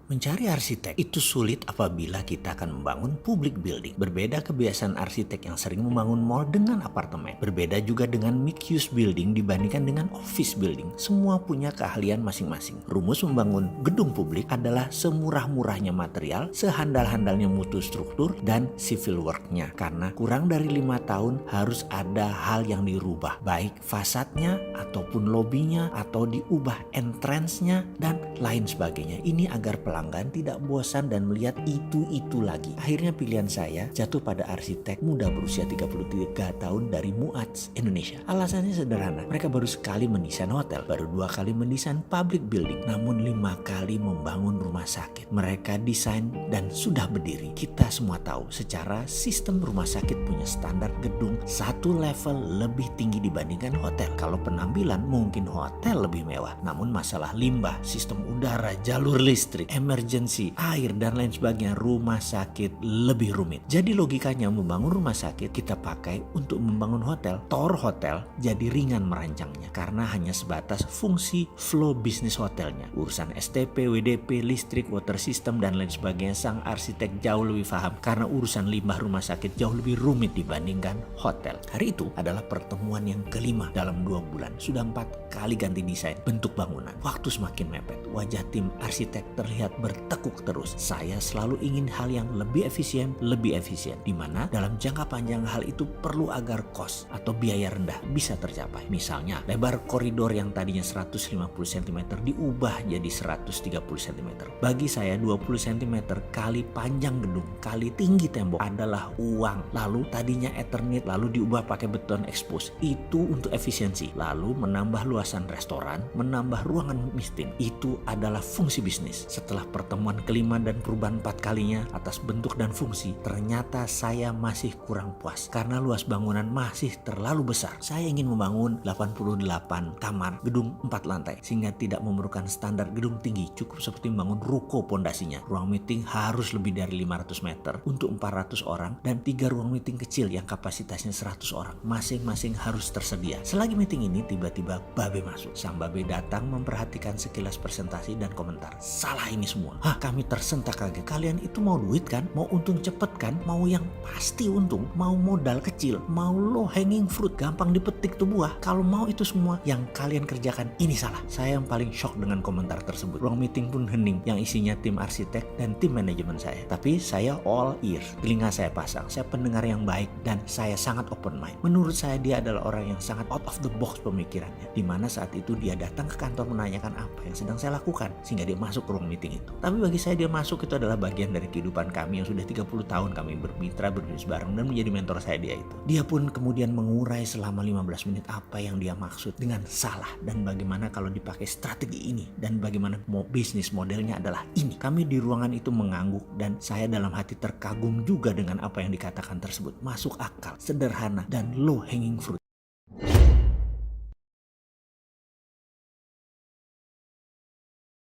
Mencari arsitek itu sulit apabila kita akan membangun public building. Berbeda kebiasaan arsitek yang sering membangun mall dengan apartemen. Berbeda juga dengan mixed use building dibandingkan dengan office building. Semua punya keahlian masing-masing. Rumus membangun gedung publik adalah semurah-murahnya material, sehandal-handalnya mutu struktur, dan civil work-nya. Karena kurang dari 5 tahun harus ada hal yang dirubah. Baik fasadnya, ataupun lobbynya, atau diubah entrance-nya, dan lain sebagainya. Ini agar pelanggan tidak bosan dan melihat itu lagi. Akhirnya pilihan saya jatuh pada arsitek muda berusia 33 tahun dari Muats, Indonesia. Alasannya sederhana, mereka baru sekali mendesain hotel, baru 2 kali mendesain public building, namun 5 kali membangun rumah sakit. Mereka desain dan sudah berdiri. Kita semua tahu secara sistem rumah sakit punya standar gedung 1 level lebih tinggi dibandingkan hotel. Kalau penampilan mungkin hotel lebih mewah, namun masalah limbah, sistem udara, jalur listrik, emergency, air, dan lain sebagainya, rumah sakit lebih rumit. Jadi logikanya membangun rumah sakit kita pakai untuk membangun hotel. Tower hotel jadi ringan merancangnya karena hanya sebatas fungsi flow bisnis hotelnya. Urusan STP, WDP, listrik, water system, dan lain sebagainya sang arsitek jauh lebih paham karena urusan limbah rumah sakit jauh lebih rumit dibandingkan hotel. Hari itu adalah pertemuan yang kelima dalam 2 bulan. Sudah 4 kali ganti desain bentuk bangunan. Waktu semakin mepet. Wajah tim arsitek terlihat bertekuk terus. Saya selalu ingin hal yang lebih efisien, di mana dalam jangka panjang hal itu perlu agar cost atau biaya rendah bisa tercapai. Misalnya, lebar koridor yang tadinya 150 cm diubah jadi 130 cm. Bagi saya 20 cm kali panjang gedung kali tinggi tembok adalah uang. Lalu tadinya Eternit lalu diubah pakai beton expose. Itu untuk efisiensi. Lalu menambah luasan restoran, menambah ruangan meeting. Itu adalah fungsi bisnis. Setelah pertemuan kelima dan perubahan 4 kalinya atas bentuk dan fungsi, ternyata saya masih kurang puas karena luas bangunan masih terlalu besar. Saya ingin membangun 88 kamar, gedung 4 lantai sehingga tidak memerlukan standar gedung tinggi, cukup seperti membangun ruko pondasinya. Ruang meeting harus lebih dari 500 meter untuk 400 orang dan 3 ruang meeting kecil yang kapasitasnya 100 orang. Masing-masing harus tersedia. Selagi meeting ini tiba-tiba Babe masuk. Sang Babe datang memperhatikan sekilas presentasi dan komentar. Salah ini semua. Kami tersentak kaget. Kalian itu mau duit kan? Mau untung cepet kan? Mau yang pasti untung? Mau modal kecil? Mau low hanging fruit? Gampang dipetik tuh buah? Kalau mau itu semua yang kalian kerjakan, ini salah. Saya yang paling shock dengan komentar tersebut. Ruang meeting pun hening yang isinya tim arsitek dan tim manajemen saya. Tapi saya all ears. Telinga saya pasang. Saya pendengar yang baik dan saya sangat open mind. Menurut saya dia adalah orang yang sangat out of the box pemikirannya. Dimana saat itu dia datang ke kantor menanyakan apa yang sedang saya lakukan sehingga dia masuk ke ruang meeting itu. Tapi bagi saya dia masuk itu adalah bagian dari kehidupan kami yang sudah 30 tahun kami bermitra, berbisnis bareng dan menjadi mentor saya dia itu. Dia pun kemudian mengurai selama 15 menit apa yang dia maksud dengan salah dan bagaimana kalau dipakai strategi ini dan bagaimana bisnis modelnya adalah ini. Kami di ruangan itu mengangguk dan saya dalam hati terkagum juga dengan apa yang dikatakan tersebut. Masuk akal, sederhana, dan low hanging fruit.